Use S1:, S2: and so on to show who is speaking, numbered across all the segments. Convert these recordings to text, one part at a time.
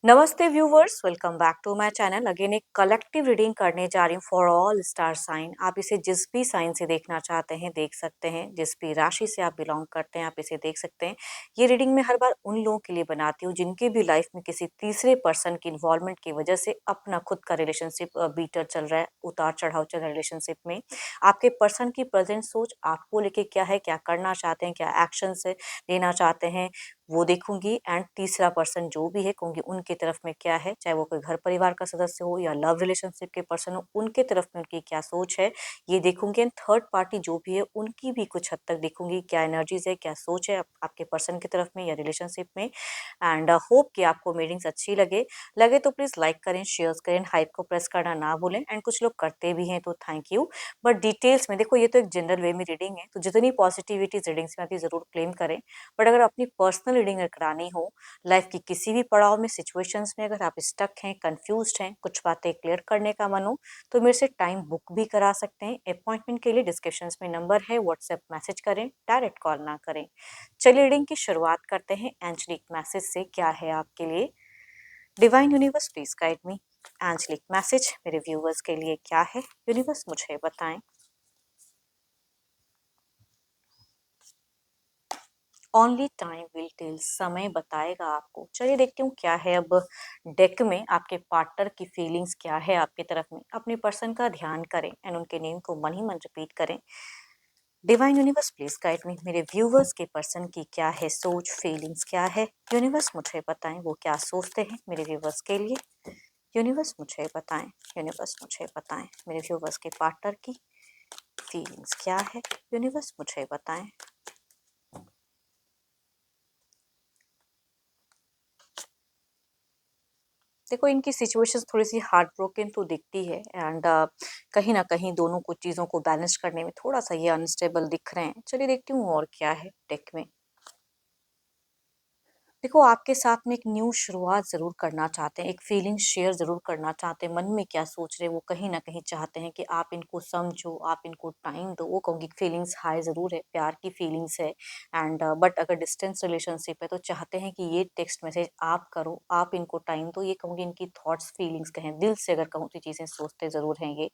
S1: नमस्ते viewers, welcome back to my channel. Again एक collective reading करने जा रही हूँ फॉर ऑल स्टार साइन। आप इसे जिस भी साइन से देखना चाहते हैं देख सकते हैं, जिस भी राशि से आप बिलोंग करते हैं आप इसे देख सकते हैं। ये रीडिंग मैं हर बार उन लोगों के लिए बनाती हूँ जिनकी भी लाइफ में किसी तीसरे पर्सन की इन्वॉल्वमेंट की वजह से अपना खुद का रिलेशनशिप बीटर चल रहा है, उतार चढ़ाव चल रहा है रिलेशनशिप में। आपके पर्सन की प्रेजेंट सोच आपको लेके क्या है, क्या करना चाहते हैं, क्या एक्शन से लेना चाहते हैं, वो देखूंगी। एंड तीसरा पर्सन जो भी है कहूंगी उनकी तरफ में क्या है, चाहे वो कोई घर परिवार का सदस्य हो या लव रिलेशनशिप के पर्सन हो, उनके तरफ में उनकी क्या सोच है ये देखूंगी। एंड थर्ड पार्टी जो भी है उनकी भी कुछ हद तक देखूंगी, क्या एनर्जीज है, क्या सोच है आपके पर्सन की तरफ में या रिलेशनशिप में। एंड होप कि आपको मीटिंग्स अच्छी लगे लगे तो प्लीज लाइक करें, शेयर करें, हाइप को प्रेस करना ना भूलें। एंड कुछ लोग करते भी हैं तो थैंक यू। बट डिटेल्स में देखो, ये तो एक जनरल वे में रीडिंग है, तो जितनी पॉजिटिविटी रीडिंग्स में आती है जरूर क्लेम करें। बट अगर अपनी पर्सनल रीडिंग अगर करानी हो लाइफ की किसी भी पड़ाव में, सिचुएशंस में, अगर आप स्टक हैं, कंफ्यूज्ड हैं, कुछ बातें क्लियर करने का मन हो तो मेरे से टाइम बुक भी करा सकते हैं। अपॉइंटमेंट के लिए डिस्क्रिप्शन में नंबर है, व्हाट्सएप मैसेज करें, डायरेक्ट कॉल ना करें। चलिए रीडिंग की शुरुआत करते हैं एंजलिक मैसेज से। क्या है आपके लिए? Divine universe please guide me. Angelic message मेरे व्यूवर्स के लिए क्या है, यूनिवर्स मुझे बताएं। ओनली टाइम विल टेल, समय बताएगा आपको। चलिए देखती हूँ क्या है अब डेक में। आपके पार्टनर की फीलिंग्स क्या है आपकी तरफ में। अपने पर्सन का ध्यान करें एंड उनके नेम को मन ही मन रिपीट करें। Divine universe please guide me, मेरे व्यूवर्स के पर्सन की क्या है सोच, फीलिंग्स क्या है, यूनिवर्स मुझे बताएं वो क्या सोचते हैं मेरे व्यूवर्स के लिए। यूनिवर्स मुझे बताएं, यूनिवर्स मुझे बताएं मेरे व्यूवर्स के पार्टनर की फीलिंग्स क्या है, यूनिवर्स मुझे बताएं। देखो, इनकी सिचुएशंस थोड़ी सी हार्ट ब्रोकन तो दिखती है। एंड कहीं ना कहीं दोनों को चीज़ों को बैलेंस करने में थोड़ा सा ये अनस्टेबल दिख रहे हैं। चलिए देखती हूँ और क्या है टेक में। देखो, आपके साथ में एक न्यू शुरुआत ज़रूर करना चाहते हैं, एक फीलिंग शेयर ज़रूर करना चाहते हैं। मन में क्या सोच रहे हैं वो कहीं न कहीं चाहते हैं कि आप इनको समझो, आप इनको टाइम दो। वो कहूँगी फीलिंग्स हाई ज़रूर है, प्यार की फीलिंग्स है। एंड बट अगर डिस्टेंस रिलेशनशिप है तो चाहते हैं कि ये टेक्स्ट मैसेज आप करो, आप इनको टाइम दो। ये कहूँगी इनकी थॉट्स, फीलिंग्स कहें, दिल से अगर कहूँ तो चीज़ें सोचते ज़रूर हैं ये।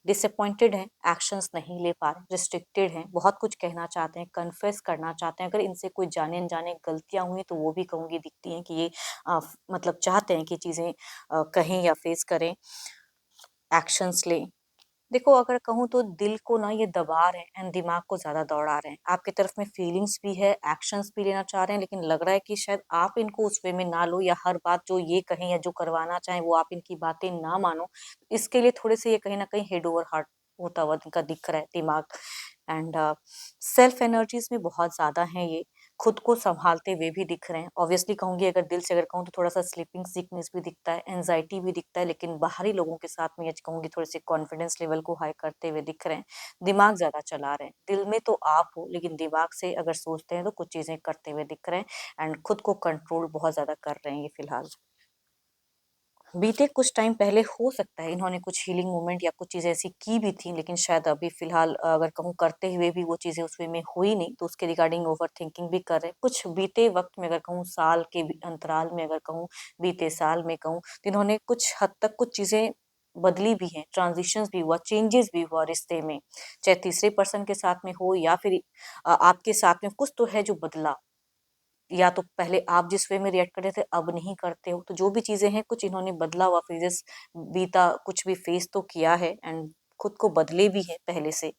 S1: डिसअपॉइंटेड हैं, एक्शंस नहीं ले पा रहे, रिस्ट्रिक्टेड हैं, बहुत कुछ कहना चाहते हैं, कन्फेस करना चाहते हैं। अगर इनसे कोई जाने-अनजाने गलतियाँ हुई तो वो भी कहूँगी दिखती हैं कि ये मतलब चाहते हैं कि चीज़ें कहें या फेस करें, एक्शंस लें। देखो, अगर कहूँ तो दिल को ना ये दबा रहे हैं एंड दिमाग को ज़्यादा दौड़ा रहे हैं। आपकी तरफ में फीलिंग्स भी है, एक्शंस भी लेना चाह रहे हैं, लेकिन लग रहा है कि शायद आप इनको उस वे में ना लो, या हर बात जो ये कहें या जो करवाना चाहें वो आप इनकी बातें ना मानो। इसके लिए थोड़े से ये कहीं न कहीं हेड ओवर हार्ट होता हुआ इनका दिख रहा है दिमाग। एंड सेल्फ एनर्जीज़ में बहुत ज़्यादा हैं ये, खुद को सँभालते हुए भी दिख रहे हैं। ऑब्वियसली कहूँगी, अगर दिल से अगर कहूँ तो थोड़ा-सा स्लीपिंग सिकनेस भी दिखता है, एंग्ज़ायटी भी दिखता है, लेकिन बाहरी लोगों के साथ में ये कहूँगी थोड़े-से कॉन्फिडेंस लेवल को हाई करते हुए दिख रहे हैं। दिमाग ज़्यादा चला रहे हैं। दिल में तो आप हो, लेकिन दिमाग से अगर सोचते हैं तो कुछ चीज़ें करते हुए दिख रहे हैं। एंड खुद को कंट्रोल बहुत ज़्यादा कर रहे हैं ये फिलहाल। बीते कुछ टाइम पहले हो सकता है इन्होंने कुछ हीलिंग मूवमेंट या कुछ चीज़ें ऐसी की भी थी, लेकिन शायद अभी फ़िलहाल अगर कहूँ करते हुए भी वो चीज़ें उस वे में हुई नहीं, तो उसके रिगार्डिंग ओवरथिंकिंग भी कर रहे हैं। कुछ बीते वक़्त में अगर कहूँ, साल के भी अंतराल में अगर कहूँ, बीते साल में कहूँ, तो इन्होंने कुछ हद तक कुछ चीज़ें बदली भी हैं, ट्रांज़िशंस भी हुआ, चेंजेज़ भी हुआ रिश्ते में। चाहे तीसरे पर्सन के साथ में हो या फिर आपके साथ में, कुछ तो है जो बदला। या तो पहले आप जिस वे में रिएक्ट कर रहे थे अब नहीं करते हो, तो जो भी चीजें हैं कुछ इन्होंने बदला हुआ फेजेस, बीता कुछ भी फेस तो किया है एंड खुद को बदले भी है पहले से।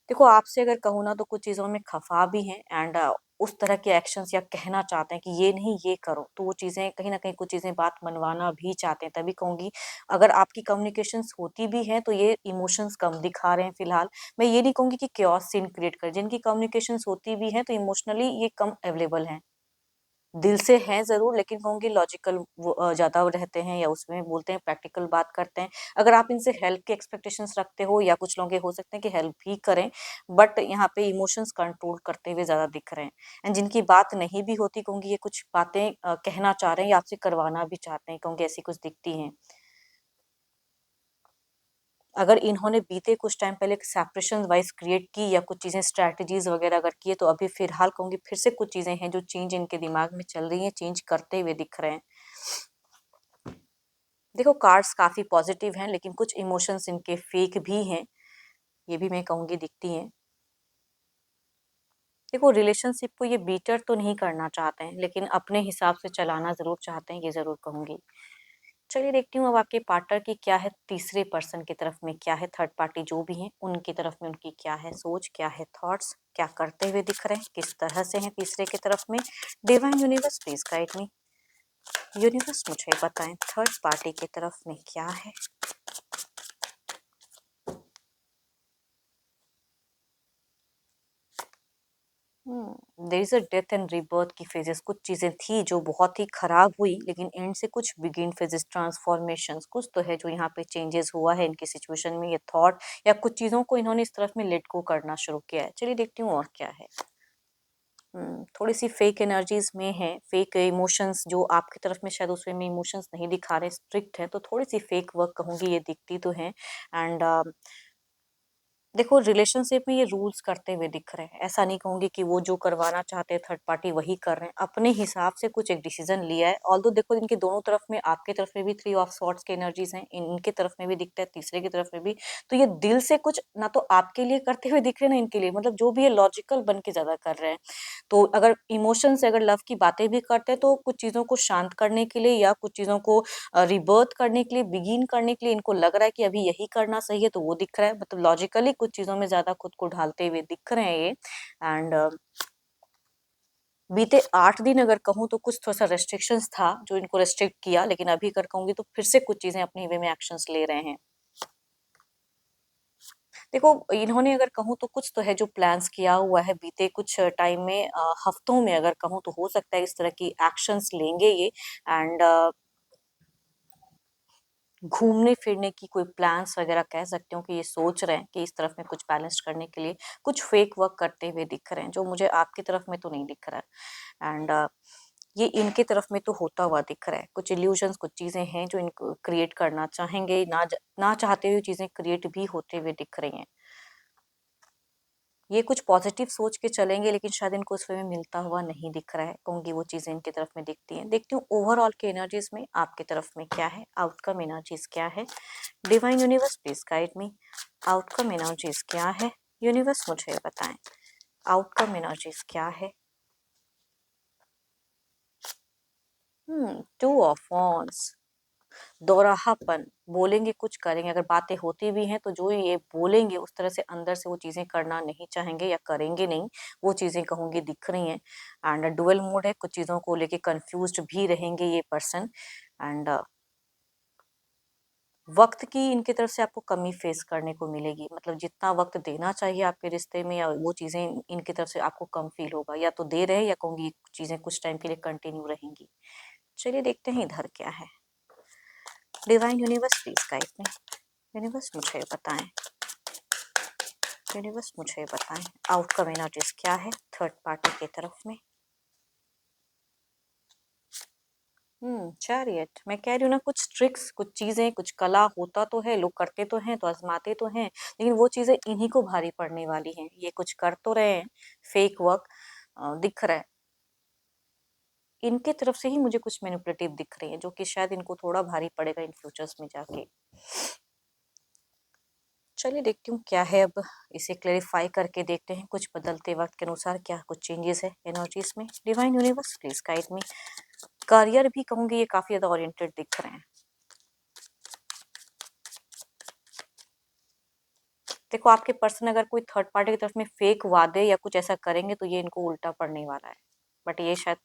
S1: देखो, आपसे अगर कहूँ ना तो कुछ चीज़ों में खफ़ा भी हैं। एंड उस तरह के एक्शंस या कहना चाहते हैं कि ये नहीं ये करो, तो वो चीज़ें कहीं न कहीं कुछ चीज़ें बात मनवाना भी चाहते हैं। तभी कहूँगी, अगर आपकी कम्युनिकेशंस होती भी हैं तो ये इमोशंस कम दिखा रहे हैं फिलहाल। मैं ये नहीं कहूँगी कि chaos सीन क्रिएट करें, जिनकी कम्युनिकेशंस होती भी हैं तो इमोशनली ये कम अवेलेबल हैं। दिल से हैं ज़रूर, लेकिन कहूँगी लॉजिकल वो ज़्यादा रहते हैं, या उसमें बोलते हैं प्रैक्टिकल बात करते हैं। अगर आप इनसे हेल्प की एक्सपेक्टेशंस रखते हो, या कुछ लोग ये हो सकते हैं कि हेल्प भी करें, बट यहाँ पे इमोशंस कंट्रोल करते हुए ज़्यादा दिख रहे हैं। एंड जिनकी बात नहीं भी होती, कहूँगी ये कुछ बातें कहना चाह रहे हैं या आपसे करवाना भी चाहते हैं, कहूँगी ऐसी कुछ दिखती हैं। अगर इन्होंने बीते कुछ टाइम पहले एक सेपरेशन वाइज़ क्रिएट की या कुछ चीज़ें स्ट्रैटेजीज़ वगैरह अगर किए, तो अभी फ़िलहाल कहूँगी फिर से कुछ चीज़ें हैं जो चेंज इनके दिमाग में चल रही हैं, चेंज करते हुए दिख रहे हैं। देखो कार्ड्स काफ़ी पॉजिटिव हैं, लेकिन कुछ इमोशंस इनके फेक भी हैं, ये भी मैं कहूँगी दिखती हैं। देखो रिलेशनशिप को ये बीटर तो नहीं करना चाहते हैं, लेकिन अपने हिसाब से चलाना ज़रूर चाहते हैं, ये ज़रूर कहूँगी। चलिए देखती हूँ अब आपके पार्टनर की क्या है, तीसरे पर्सन की तरफ में क्या है, थर्ड पार्टी जो भी हैं, उनकी तरफ में उनकी क्या है सोच, क्या है थॉट्स, क्या करते हुए दिख रहे हैं, किस तरह से हैं तीसरे की तरफ में। Divine universe please guide me. Universe मुझे बताएं थर्ड पार्टी की तरफ में क्या है। There is a death and rebirth की फेजेस, कुछ चीजें थी जो बहुत ही खराब हुई, लेकिन एंड से कुछ बिगिन फेजेस, ट्रांसफॉर्मेशंस, कुछ तो है जो यहाँ पे चेंजेस हुआ है इनकी सिचुएशन में, ये थॉट या कुछ चीजों को इन्होंने इस तरफ में लेट गो करना शुरू किया है। चलिए देखती हूँ और क्या है। थोड़ी सी फेक एनर्जीज में है, फेक इमोशंस जो आपकी तरफ में शायद उसमें में इमोशंस नहीं दिखा रहे, स्ट्रिक्ट है, तो थोड़ी सी फेक वर्क कहूंगी, ये दिखती तो है। एंड देखो रिलेशनशिप में ये रूल्स करते हुए दिख रहे हैं, ऐसा नहीं कहूंगी कि वो जो करवाना चाहते हैं थर्ड पार्टी वही कर रहे हैं, अपने हिसाब से कुछ एक डिसीजन लिया है। ऑल्दो देखो इनके दोनों तरफ में, आपके तरफ में भी थ्री ऑफ सॉर्ड्स के एनर्जीज हैं, इनके तरफ में भी दिखता है, तीसरे की तरफ में भी। तो ये दिल से कुछ ना तो आपके लिए करते हुए दिख रहे हैं ना इनके लिए, मतलब जो भी है लॉजिकल बन के ज्यादा कर रहे हैं। तो अगर इमोशन से अगर लव की बातें भी करते हैं तो कुछ चीज़ों को शांत करने के लिए या कुछ चीज़ों को रिबर्थ करने के लिए, बिगिन करने के लिए इनको लग रहा है कि अभी यही करना सही है, तो वो दिख रहा है, मतलब लॉजिकली कुछ चीज़ों में ज़्यादा खुद को ढालते हुए दिख रहे हैं ये। एंड बीते 8 दिन अगर कहूँ तो कुछ थोड़ा-सा रेस्ट्रिक्शंस था जो इनको रेस्ट्रिक्ट किया, लेकिन अभी अगर कहूँगी तो फिर से कुछ चीज़ें अपनी वे में एक्शंस ले रहे हैं। देखो इन्होंने अगर कहूँ तो कुछ तो है जो प्लान्स किया हुआ है बीते कुछ टाइम में, हफ्तों में अगर कहूँ तो हो सकता है इस तरह की एक्शंस लेंगे ये। एंड घूमने फिरने की कोई प्लान्स वगैरह कह सकते हो कि ये सोच रहे हैं कि इस तरफ में कुछ बैलेंस करने के लिए कुछ फेक वर्क करते हुए दिख रहे हैं, जो मुझे आपकी तरफ में तो नहीं दिख रहा है। एंड ये इनकी तरफ में तो होता हुआ दिख रहा है, कुछ इल्यूजन्स, कुछ चीजें हैं जो इनको क्रिएट करना चाहेंगे, ना चाहते हुए चीजें क्रिएट भी होते हुए दिख रही हैं। ये कुछ पॉजिटिव सोच के चलेंगे, लेकिन शायद इनको उस वे में मिलता हुआ नहीं दिख रहा है, कहूँगी वो चीज़ें इनकी तरफ में दिखती हैं। देखती हूँ ओवरऑल के एनर्जीज में आपकी तरफ में क्या है, आउटकम एनर्जीज क्या है। Divine universe please guide me, outcome energies क्या है। यूनिवर्स मुझे बताएं आउटकम एनर्जीज क्या है। टू ऑफ वॉन्ड्स, दोराहापन, बोलेंगे कुछ करेंगे, अगर बातें होती भी हैं तो जो ये बोलेंगे उस तरह से अंदर से वो चीजें करना नहीं चाहेंगे या करेंगे नहीं, वो चीजें कहूंगी दिख रही हैं। एंड डुअल मोड है, कुछ चीजों को लेके कंफ्यूज्ड भी रहेंगे ये पर्सन। एंड वक्त की इनकी तरफ से आपको कमी फेस करने को मिलेगी, मतलब जितना वक्त देना चाहिए आपके रिश्ते में या वो चीजें इनकी तरफ से आपको कम फील होगा, या तो दे रहे या कहूंगी चीजें कुछ टाइम के लिए कंटिन्यू रहेंगी। चलिए देखते हैं इधर क्या है। डिवाइन यूनिवर्स प्लीज गाइड में, यूनिवर्स मुझे बताएं, यूनिवर्स मुझे बताएं आउटकम एनर्जीज क्या है थर्ड पार्टी की तरफ में। चैरियट, मैं कह रही हूँ ना कुछ ट्रिक्स, कुछ चीजें, कुछ कला होता तो है, लोग करते तो हैं, तो आजमाते तो हैं, लेकिन वो चीजें इन्हीं को भारी पड़ने वाली हैं। ये कुछ कर तो रहे हैं, फेक वर्क दिख रहा है, इनके तरफ से ही मुझे कुछ मैनिपुलेटिव दिख रही है, जो कि शायद इनको थोड़ा भारी पड़ेगा इन फ्यूचर्स में जाके। चलिए देखती हूँ क्या है, अब इसे क्लेरिफाई करके देखते हैं कुछ बदलते वक्त के अनुसार क्या कुछ चेंजेस है एनर्जीज में। Divine universe please guide me, career भी कहूंगी ये काफी ज्यादा ओरिएंटेड दिख रहे हैं। देखो आपके पर्सन अगर कोई थर्ड पार्टी की तरफ में फेक वादे या कुछ ऐसा करेंगे तो ये इनको उल्टा पड़ने वाला है, बट ये शायद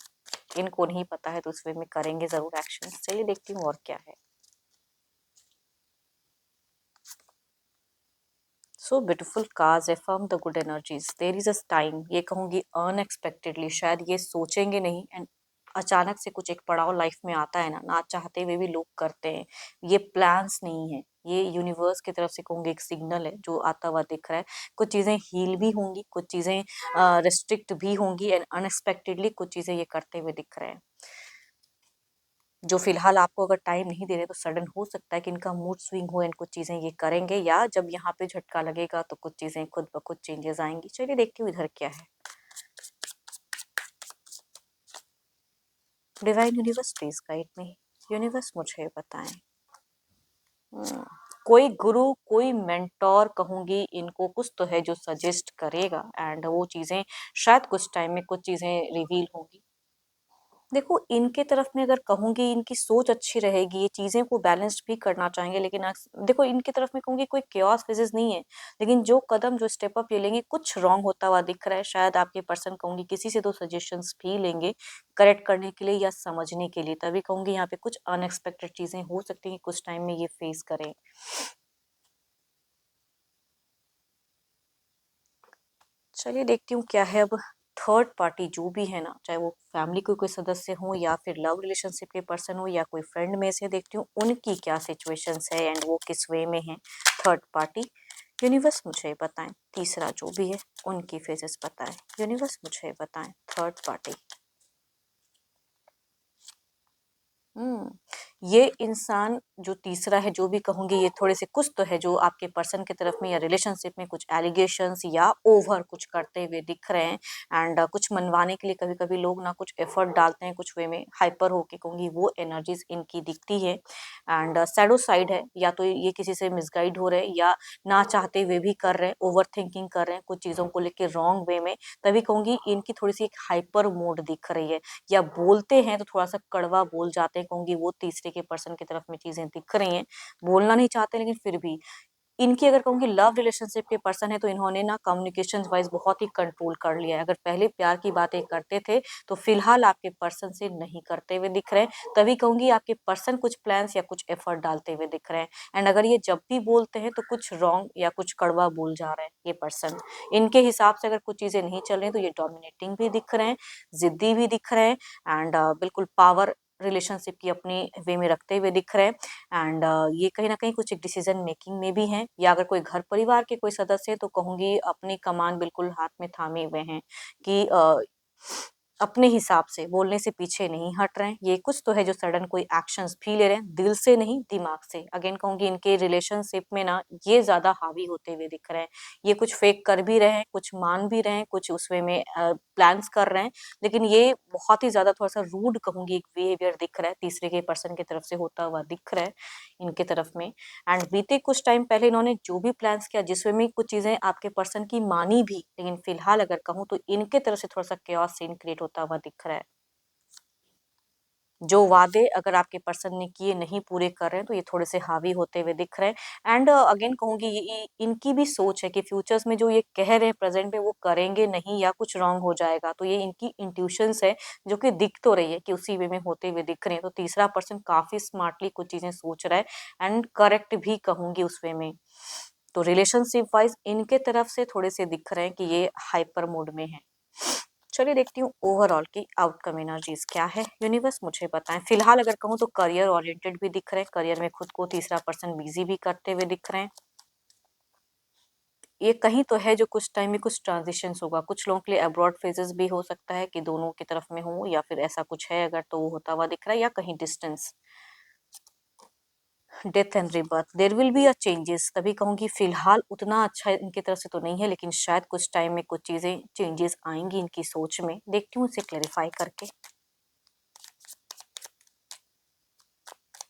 S1: इनको नहीं पता है, तो उस वे में करेंगे जरूर एक्शन। चलिए देखती हूँ और क्या है। So beautiful cards affirm the good energies, there is a time, ये कहूंगी अनएक्सपेक्टेडली, शायद ये सोचेंगे नहीं एंड अचानक से कुछ एक पड़ाव लाइफ में आता है ना, ना चाहते हुए भी लोग करते हैं। ये प्लान्स नहीं है, ये यूनिवर्स की तरफ से कहूंगी एक सिग्नल है जो आता हुआ दिख रहा है। कुछ चीजें हील भी होंगी, कुछ चीजें रिस्ट्रिक्ट भी होंगी, एंड अनएक्सपेक्टेडली कुछ चीजें ये करते हुए दिख रहे हैं, जो फिलहाल आपको अगर टाइम नहीं दे रहे तो सडन हो सकता है कि इनका मूड स्विंग हो एंड कुछ चीजें ये करेंगे, या जब यहाँ पे झटका लगेगा तो कुछ चीजें खुद ब खुद चेंजेस आएंगी। चलिए देखती हूँ इधर क्या है। Divine universe please guide me, universe मुझे बताएं हुँ, कोई गुरु, कोई मेंटर कहूँगी इनको कुछ तो है जो सजेस्ट करेगा एंड वो चीज़ें शायद कुछ टाइम में कुछ चीज़ें रिवील होंगी। देखो, इनके तरफ मैं अगर कहूँगी इनकी सोच अच्छी रहेगी, ये चीज़ें को बैलेंस्ड भी करना चाहेंगे लेकिन देखो इनकी तरफ मैं कहूँगी कोई केओस फेजेज़ नहीं है, लेकिन जो कदम जो स्टेप अप ये लेंगे कुछ रॉन्ग होता हुआ दिख रहा है। शायद आपके पर्सन कहूँगी किसी से तो सजेशंस भी लेंगे, करेक्ट करने के लिए या समझने के लिए। तभी कहूँगी यहाँ पे कुछ अनएक्सपेक्टेड चीज़ें हो सकती हैं, कुछ टाइम में ये फेस करें। चलिए देखती हूँ क्या है अब। थर्ड पार्टी जो भी है ना, चाहे वो फैमिली के कोई सदस्य हो या फिर लव रिलेशनशिप के पर्सन हो या कोई फ्रेंड में से, देखती हूँ उनकी क्या सिचुएशंस है एंड वो किस वे में है। थर्ड पार्टी, यूनिवर्स मुझे बताएं। तीसरा जो भी है उनकी फेजेस बताएं। यूनिवर्स मुझे बताएं थर्ड पार्टी। हुँ। ये इंसान जो तीसरा है, जो भी कहूँगी ये थोड़े से कुछ तो है जो आपके पर्सन की तरफ में या रिलेशनशिप में कुछ एलिगेशंस या ओवर कुछ करते हुए दिख रहे हैं एंड कुछ मनवाने के लिए कभी-कभी लोग ना कुछ एफर्ट डालते हैं, कुछ वे में हाइपर होके कहूँगी वो एनर्जीज़ इनकी दिखती है एंड शैडो साइड है। या तो ये किसी से मिसगाइड हो रहे हैं या ना चाहते हुए भी कर रहे हैं, ओवरथिंकिंग कर रहे हैं कुछ चीज़ों को लेके रॉन्ग वे में। तभी कहूँगी इनकी थोड़ी-सी एक हाइपर मोड दिख रही है। या बोलते हैं तो थोड़ा-सा कड़वा बोल जाते हैं, कहूँगी वो तीसरे के पर्सन की तरफ में चीज़ें दिख रही हैं। बोलना नहीं चाहते लेकिन फिर भी इनकी अगर कहूँ कि लव रिलेशनशिप के पर्सन है तो इन्होंने ना कम्युनिकेशन वाइज़ बहुत ही कंट्रोल कर लिया है। अगर पहले प्यार की बातें करते थे, तो फिलहाल आपके पर्सन से नहीं करते हुए दिख रहे हैं। तभी कहूँगी आपके पर्सन कुछ प्लान्स या कुछ एफर्ट डालते हुए दिख रहे हैं एंड अगर ये जब भी बोलते हैं तो कुछ रॉन्ग या कुछ कड़वा बोल जा रहे हैं ये पर्सन। इनके हिसाब से अगर कुछ चीज़ें नहीं चल रही तो ये डोमिनेटिंग भी दिख रहे हैं, ज़िद्दी भी दिख रहे हैं एंड बिल्कुल पावर रिलेशनशिप की अपनी वे में रखते हुए दिख रहे हैं एंड ये कहीं न कहीं कुछ एक डिसीज़न मेकिंग में भी हैं या अगर कोई घर परिवार के कोई सदस्य है तो कहूँगी अपनी कमान बिल्कुल हाथ में थामे हुए हैं कि अपने हिसाब से बोलने से पीछे नहीं हट रहे हैं। ये कुछ तो है जो सडन कोई एक्शंस भी ले रहे हैं, दिल से नहीं दिमाग से। अगेन कहूँगी इनके रिलेशनशिप में ना ये ज़्यादा हावी होते हुए दिख रहे हैं। ये कुछ फेक कर भी रहे हैं, कुछ मान भी रहे हैं, कुछ उस वे में प्लान्स कर रहे हैं। लेकिन ये बहुत ही ज़्यादा थोड़ा-सा रूड कहूँगी एक बिहेवियर दिख रहा है, तीसरे के पर्सन की तरफ से होता हुआ दिख रहा है इनके तरफ में। एंड बीते कुछ टाइम पहले इन्होंने जो भी प्लान्स किया जिस वे में कुछ चीज़ें आपके पर्सन की मानी भी, लेकिन फिलहाल अगर कहूँ तो इनके तरफ से थोड़ा-सा केओस सीन क्रिएट होता हुआ दिख रहा है। जो वादे अगर आपके पर्सन ने किए नहीं पूरे कर रहे हैं, तो ये थोड़े से हावी होते हुए दिख रहे हैं एंड अगेन कहूँगी ये इनकी भी सोच है कि फ्यूचर्स में जो ये कह रहे हैं प्रेज़ेंट में वो करेंगे नहीं या कुछ रॉन्ग हो जाएगा। तो ये इनकी इंट्यूशंस है जो कि दिख तो रही है कि उसी वे में होते हुए दिख रहे हैं। तो तीसरा पर्सन काफ़ी स्मार्टली कुछ चीज़ें सोच रहा है एंड करेक्ट भी कहूँगी उस वे में। तो रिलेशनशिप वाइज़ इनके तरफ से थोड़े से दिख रहे हैं कि ये हाइपर मोड में हैं। चलिए देखती हूँ ओवरऑल की आउटकम एनर्जीज क्या है। यूनिवर्स मुझे बताएं। फिलहाल अगर कहूँ तो करियर ओरिएंटेड भी दिख रहे हैं, करियर में खुद को तीसरा पर्सन बिजी भी करते हुए दिख रहे हैं। ये कहीं तो है जो कुछ टाइम में कुछ ट्रांजिशंस होगा, कुछ लोगों के लिए अब्रॉड फेजेस भी हो सकता है कि दोनों की तरफ में हो या फिर ऐसा कुछ है अगर तो वो होता हुआ दिख रहा है या कहीं distance. Death and rebirth, there will be a changes. तभी कहूँगी फिलहाल उतना अच्छा इनकी तरफ से तो नहीं है लेकिन शायद कुछ टाइम में कुछ चीज़ें चेंजेस आएंगी इनकी सोच में। देखती हूँ इसे क्लेरिफाई करके।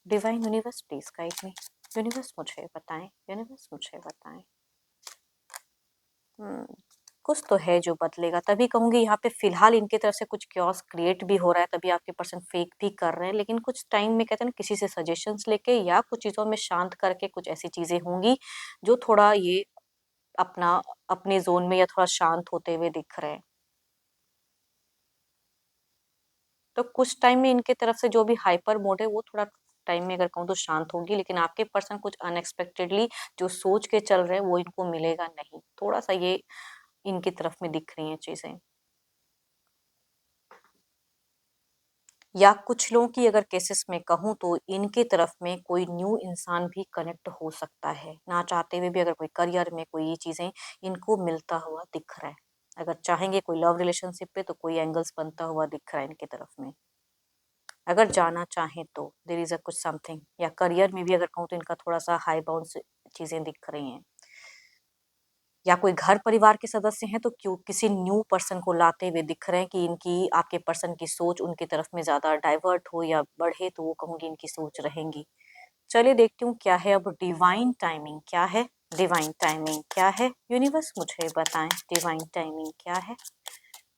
S1: Divine universe please guide me. Universe मुझे बताएं। यूनिवर्स मुझे बताएं। हम्म, कुछ तो है जो बदलेगा। तभी कहूंगी यहाँ पे फिलहाल इनकी तरफ से कुछ क्योस क्रिएट भी हो रहा है, तभी आपके पर्सन फेक भी कर रहे हैं लेकिन कुछ टाइम में कहते हैं ना किसी से सजेशंस लेके या कुछ चीजों में शांत करके कुछ ऐसी चीजें होंगी जो थोड़ा ये अपना अपने जोन में या थोड़ा शांत होते हुए दिख रहे हैं। तो कुछ टाइम में इनके तरफ से जो भी हाइपर मोड है वो थोड़ा टाइम में अगर कहूँ तो शांत होगी लेकिन आपके पर्सन कुछ अनएक्सपेक्टेडली जो सोच के चल रहे हैं वो इनको मिलेगा नहीं। थोड़ा सा ये इनकी तरफ में दिख रही हैं चीजें। या कुछ लोगों की अगर केसेस में कहूँ तो इनके तरफ में कोई न्यू इंसान भी कनेक्ट हो सकता है, ना चाहते हुए भी अगर कोई करियर में कोई ये चीजें इनको मिलता हुआ दिख रहा है। अगर चाहेंगे कोई लव रिलेशनशिप पे तो कोई एंगल्स बनता हुआ दिख रहा है इनके तरफ में। अगर जाना चाहें तो देयर इज़ अ कुछ समथिंग। या करियर में भी अगर कहूँ तो इनका थोड़ा-सा हाई बाउंस चीज़ें दिख रही हैं। या कोई घर परिवार के सदस्य हैं तो क्यों किसी न्यू पर्सन को लाते हुए दिख रहे हैं कि इनकी आपके पर्सन की सोच उनकी तरफ में ज़्यादा डाइवर्ट हो या बढ़े तो वो कहूँगी इनकी सोच रहेंगी। चलिए देखती हूँ क्या है अब डिवाइन टाइमिंग क्या है। डिवाइन टाइमिंग क्या है यूनिवर्स मुझे बताएं। डिवाइन टाइमिंग क्या है।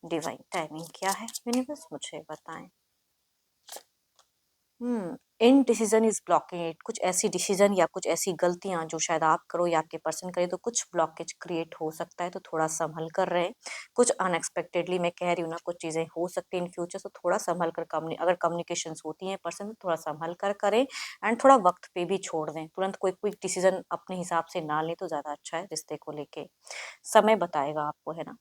S1: डिवाइन टाइमिंग क्या है यूनिवर्स मुझे बताएं। Indecision is blocking it. कुछ ऐसी डिसीजन या कुछ ऐसी गलतियां जो शायद आप करो या आपके पर्सन करे तो कुछ ब्लॉकेज क्रिएट हो सकता है, तो थोड़ा संभल कर रहे। कुछ अनएक्सपेक्टेडली मैं कह रही हूँ ना, कुछ चीजें हो सकती हैं इन फ्यूचर, तो थोड़ा संभल कर अगर कम्युनिकेशन होती है पर्सन तो थोड़ा संभल कर करें। एंड थोड़ा वक्त पे भी छोड़ दें, तुरंत कोई क्विक डिसीजन अपने हिसाब से ना लें तो ज्यादा अच्छा है रिश्ते को लेके। समय बताएगा आपको, है ना।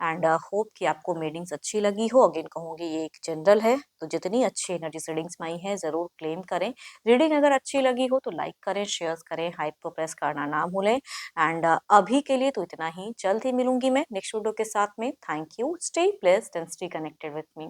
S1: एंड होप कि आपको रीडिंग्स अच्छी लगी हो। अगेन कहूँगी ये एक जनरल है, तो जितनी अच्छी एनर्जी रीडिंग्स में आई है ज़रूर क्लेम करें। रीडिंग अगर अच्छी लगी हो तो लाइक करें, शेयर करें, हाइप को प्रेस करना ना भूलें। एंड अभी के लिए तो इतना ही। जल्द ही मिलूंगी मैं नेक्स्ट वीडियो के साथ में। Thank you. Stay blessed and stay connected with me.